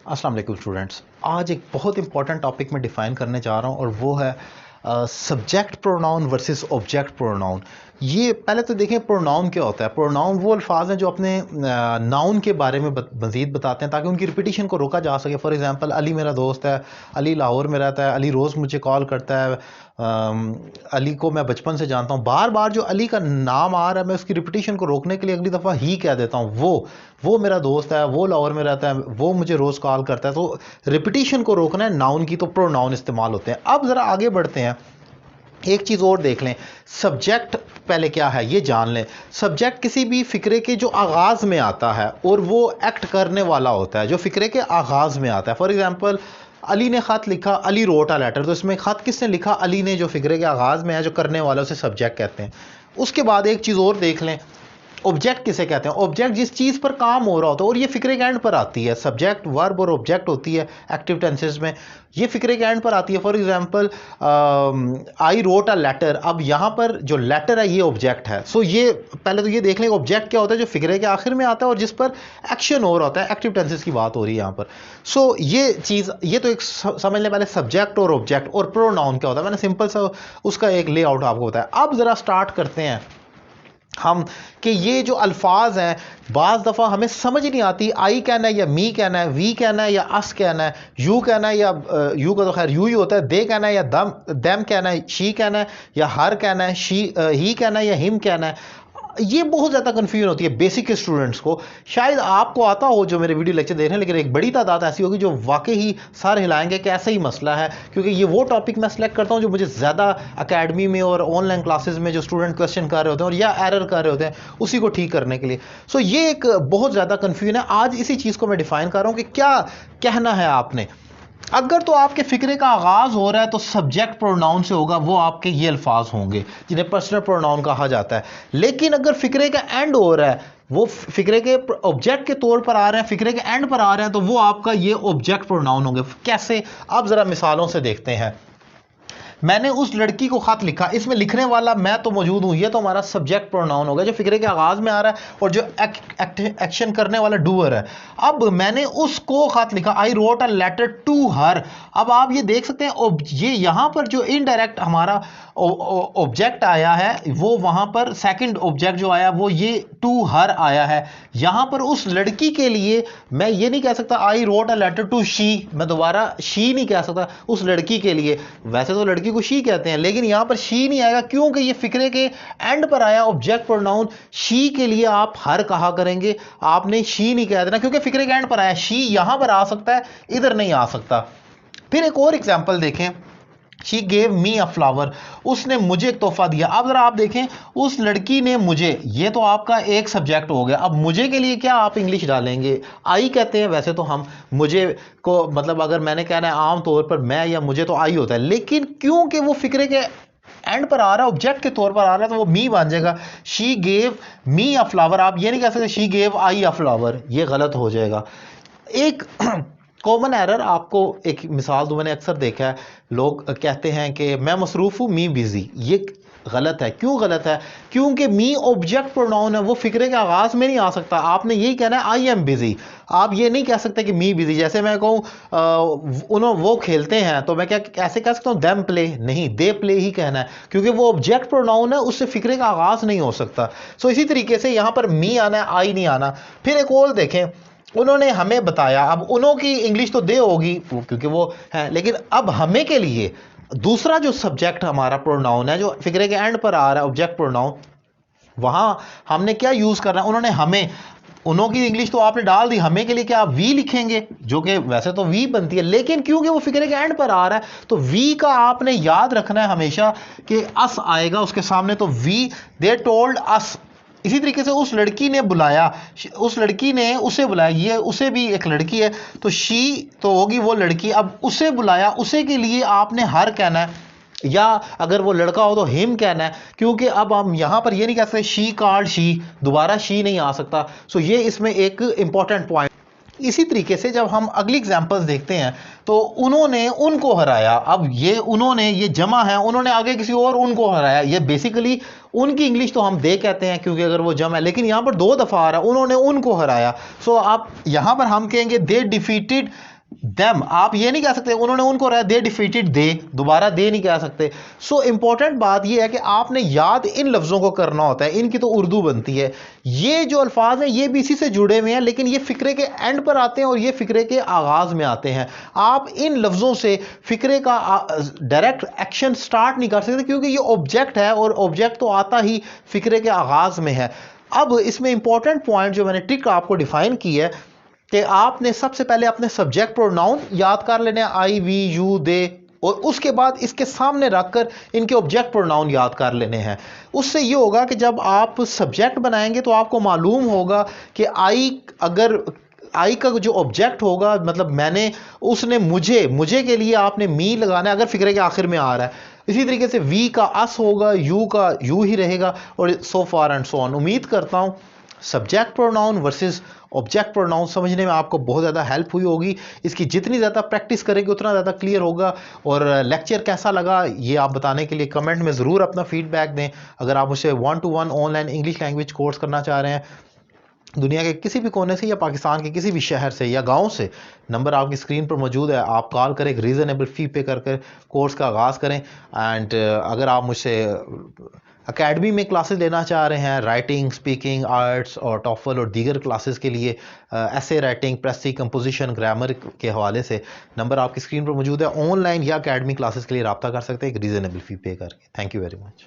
अस्सलाम वालेकुम स्टूडेंट्स। आज एक बहुत इंपॉर्टेंट टॉपिक में डिफ़ाइन करने जा रहा हूँ और वो है subject pronoun versus object pronoun. ये पहले तो देखें प्रोनाउन क्या होता है। प्रोनाउन वो अल्फाज हैं जो अपने नाउन के बारे में मज़ीद बताते हैं ताकि उनकी रिपीटिशन को रोका जा सके। फॉर एग्जांपल अली मेरा दोस्त है, अली लाहौर में रहता है, अली रोज़ मुझे कॉल करता है, अली को मैं बचपन से जानता हूँ। बार बार जो अली का नाम आ रहा है मैं उसकी रिपीटिशन को रोकने के लिए अगली दफ़ा ही कह देता हूँ। वो मेरा दोस्त है, वो लाहौर में रहता है, वो मुझे रोज़ कॉल करता है। तो रिपीटिशन को रोकना है नाउन की, तो प्रोनाउन इस्तेमाल होते हैं। अब ज़रा आगे बढ़ते हैं, एक चीज़ और देख लें। सब्जेक्ट पहले क्या है ये जान लें। सब्जेक्ट किसी भी फ़िक्रे के जो आगाज़ में आता है और वो एक्ट करने वाला होता है, जो फ़िक्रे के आगाज़ में आता है। फॉर एग्ज़ाम्पल अली ने ख़त लिखा, अली रोट अ लेटर, तो इसमें ख़त किसने लिखा? अली ने, जो फ़िक्रे के आगाज़ में है, जो करने वाला, उसे सब्जेक्ट कहते हैं। उसके बाद एक चीज़ और देख लें, ऑब्जेक्ट किसे कहते हैं? ऑब्जेक्ट जिस चीज़ पर काम हो रहा होता है, और ये फ़िक्रे के एंड पर आती है। सब्जेक्ट, वर्ब और ऑब्जेक्ट होती है एक्टिव टेंसेस में, ये फ़िक्रे के एंड पर आती है। For example I wrote a letter, अब यहाँ पर जो लेटर है ये ऑब्जेक्ट है। सो ये पहले तो ये देख लें ऑब्जेक्ट क्या होता है, जो फ़िक्रे के आखिर में आता है और जिस पर एक्शन हो रहा होता है। एक्टिव टेंसेस की बात हो रही है यहाँ पर। सो ये चीज़, ये तो एक समझ लें पहले सब्जेक्ट और ऑब्जेक्ट। और प्रोनाउन क्या होता है मैंने सिंपल सा उसका एक लेआउट आपको बताया। अब ज़रा स्टार्ट करते हैं हम कि ये जो अल्फाज हैं बाज़ दफ़ा हमें समझ नहीं आती, आई कहना है या मी कहना है, वी कहना है या अस कहना है, यू कहना है या यू का तो खैर यू ही होता है, दे कहना है या दम कहना है, शी कहना है या हर कहना है, ही कहना है या हिम कहना है। ये बहुत ज़्यादा कन्फ्यूजन होती है बेसिक स्टूडेंट्स को। शायद आपको आता हो जो मेरे वीडियो लेक्चर देख रहे हैं, लेकिन एक बड़ी तादाद ऐसी होगी जो वाकई ही सर हिलाएंगे कि ऐसा ही मसला है। क्योंकि ये वो टॉपिक मैं सेलेक्ट करता हूँ जो मुझे ज़्यादा अकेडमी में और ऑनलाइन क्लासेस में जो स्टूडेंट क्वेश्चन कर रहे होते हैं और या एरर कर रहे होते हैं, उसी को ठीक करने के लिए। सो ये एक बहुत ज़्यादा कन्फ्यूजन है। आज इसी चीज़ को मैं डिफाइन कर रहा हूँ कि क्या कहना है आपने। अगर तो आपके फिक्रे का आगाज हो रहा है तो सब्जेक्ट प्रोनाउन से होगा, वो आपके ये अल्फाज होंगे जिन्हें पर्सनल प्रोनाउन कहा जाता है। लेकिन अगर फिक्रे का एंड हो रहा है, वो फिक्रे के ऑब्जेक्ट के तौर पर आ रहे हैं, फिक्रे के एंड पर आ रहे हैं, तो वो आपका ये ऑब्जेक्ट प्रोनाउन होंगे। कैसे? अब जरा मिसालों से देखते हैं। मैंने उस लड़की को खत लिखा, इसमें लिखने वाला मैं तो मौजूद हूं, ये तो हमारा सब्जेक्ट प्रोनाउन होगा जो फिक्रे के आगाज में आ रहा है और जो एक्शन करने वाला डूअर है। अब मैंने उसको खत लिखा, I wrote a letter to her. अब आप ये देख सकते हैं ये यहां पर जो इनडायरेक्ट हमारा ऑब्जेक्ट आया है, वो वहां पर सेकंड ऑब्जेक्ट जो आया वो ये टू हर आया है। यहां पर उस लड़की के लिए मैं ये नहीं कह सकता I wrote a letter to she, मैं दोबारा शी नहीं कह सकता उस लड़की के लिए। वैसे तो लड़की को शी कहते हैं, लेकिन यहां पर शी नहीं आएगा क्योंकि ये फिक्रे के एंड पर आया ऑब्जेक्ट प्रोनाउन। शी के लिए आप हर कहा करेंगे, आपने शी नहीं कह देना क्योंकि फिक्रे के एंड पर आया। शी यहां पर आ सकता है, इधर नहीं आ सकता। फिर एक और एग्जाम्पल देखें, she gave me a flower, उसने मुझे एक तोहफा दिया। अब जरा आप देखें, उस लड़की ने मुझे, ये तो आपका एक सब्जेक्ट हो गया। अब मुझे के लिए क्या आप इंग्लिश डालेंगे? आई कहते हैं वैसे तो हम, मुझे को मतलब अगर मैंने कहना है आम तौर पर मैं या मुझे, तो आई होता है। लेकिन क्योंकि वो फिक्रे के एंड पर आ रहा है, ऑब्जेक्ट के तौर पर आ रहा है, तो वो मी बन जाएगा। She gave me a flower, आप ये नहीं कह सकते she gave I a flower, ये गलत हो जाएगा। एक कॉमन एरर आपको एक मिसाल दूं, मैंने अक्सर देखा है, लोग कहते हैं कि मैं मसरूफ हूं, मी बिजी। ये गलत है। क्यों गलत है? क्योंकि मी ऑब्जेक्ट प्रोनाउन है, वो फिक्रे के आगाज में नहीं आ सकता। आपने यही कहना है आई एम बिजी, आप ये नहीं कह सकते कि मी बिजी। जैसे मैं कहूँ वो खेलते हैं, तो मैं क्या ऐसे कह सकता हूँ देम प्ले? नहीं, दे प्ले ही कहना है क्योंकि वो ऑब्जेक्ट प्रोनाउन है, उससे फिक्रे का आगाज नहीं हो सकता। सो इसी तरीके से यहां पर मी आना है, आई नहीं आना। फिर एक और देखें, उन्होंने हमें बताया। अब उन्हों की इंग्लिश तो दे होगी क्योंकि वो है, लेकिन अब हमें के लिए दूसरा जो सब्जेक्ट हमारा प्रोनाउन है जो फिक्रे के एंड पर आ रहा है ऑब्जेक्ट प्रोनाउन, वहां हमने क्या यूज करना है? उन्होंने हमें, उन्हों की इंग्लिश तो आपने डाल दी, हमें के लिए क्या आप वी लिखेंगे? जो कि वैसे तो वी बनती है, लेकिन क्योंकि वो फिक्रे के एंड पर आ रहा है तो वी का आपने याद रखना है हमेशा कि अस आएगा उसके सामने, तो वी, दे टोल्ड अस। इसी तरीके से उस लड़की ने बुलाया, उस लड़की ने उसे बुलाया, ये उसे भी एक लड़की है तो शी तो होगी वो लड़की। अब उसे बुलाया, उसे के लिए आपने हर कहना है, या अगर वो लड़का हो तो हिम कहना है क्योंकि अब हम यहां पर ये नहीं कह सकते शी कॉल्ड शी, दोबारा शी नहीं आ सकता। सो ये इसमें एक इंपॉर्टेंट पॉइंट। इसी तरीके से जब हम अगली एग्जांपल्स देखते हैं तो उन्होंने उनको हराया, अब ये उन्होंने ये जमा है, उन्होंने आगे किसी और उनको हराया, ये बेसिकली उनकी इंग्लिश तो हम दे कहते हैं क्योंकि अगर वो जमा है, लेकिन यहां पर 2 दफा आ रहा है उन्होंने उनको हराया। सो आप यहां पर हम कहेंगे दे डिफीटेड देम, आप ये नहीं कह सकते उन्होंने उनको हराया दे डिफीटेड दे, दोबारा दे नहीं कह सकते। सो इंपॉर्टेंट बात ये है कि आपने याद इन लफ्जों को करना होता है, इनकी तो उर्दू बनती है। ये जो अल्फाज हैं ये भी इसी से जुड़े हुए हैं, लेकिन ये फिक्रे के एंड पर आते हैं और ये फिक्रे के आगाज में आते हैं। आप इन लफ्जों से फिक्रे का डायरेक्ट एक्शन स्टार्ट नहीं कर सकते क्योंकि ये ऑब्जेक्ट है और ऑब्जेक्ट तो आता ही फिक्रे के आगाज में है। अब इसमें इंपॉर्टेंट पॉइंट जो मैंने ट्रिक आपको डिफाइन की है कि आपने सबसे पहले अपने सब्जेक्ट प्रोनाउन याद कर लेने, आई वी यू दे, और उसके बाद इसके सामने रखकर इनके ऑब्जेक्ट प्रोनाउन याद कर लेने हैं। उससे ये होगा कि जब आप सब्जेक्ट बनाएंगे तो आपको मालूम होगा कि अगर आई का जो ऑब्जेक्ट होगा, मतलब मैंने, उसने, मुझे के लिए आपने मी लगाना है अगर फिक्रे के आखिर में आ रहा है। इसी तरीके से वी का अस होगा, यू का यू ही रहेगा, और सो फार एंड सो ऑन। उम्मीद करता हूं subject pronoun versus object pronoun समझने में आपको बहुत ज़्यादा हेल्प हुई होगी। इसकी जितनी ज़्यादा प्रैक्टिस करेंगे उतना ज़्यादा क्लियर होगा। और लेक्चर कैसा लगा ये आप बताने के लिए कमेंट में ज़रूर अपना फीडबैक दें। अगर आप मुझसे 1-to-1 online English language course करना चाह रहे हैं दुनिया के किसी भी कोने से या पाकिस्तान के किसी भी शहर से या गांव से, नंबर आपकी स्क्रीन पर मौजूद है, आप कॉल करें, एक रीज़नेबल फ़ी पे करके कोर्स का आगाज़ करें। एंड अगर आप मुझसे एकेडमी में क्लासेस लेना चाह रहे हैं, राइटिंग, स्पीकिंग, आर्ट्स और टॉफल और दीगर क्लासेस के लिए, ऐसे राइटिंग, प्रेसी, कंपोजिशन, ग्रामर के हवाले से, नंबर आपकी स्क्रीन पर मौजूद है। ऑनलाइन या एकेडमी क्लासेस के लिए रब्ता कर सकते हैं एक रीज़नेबल फ़ी पे करके। Thank you very much.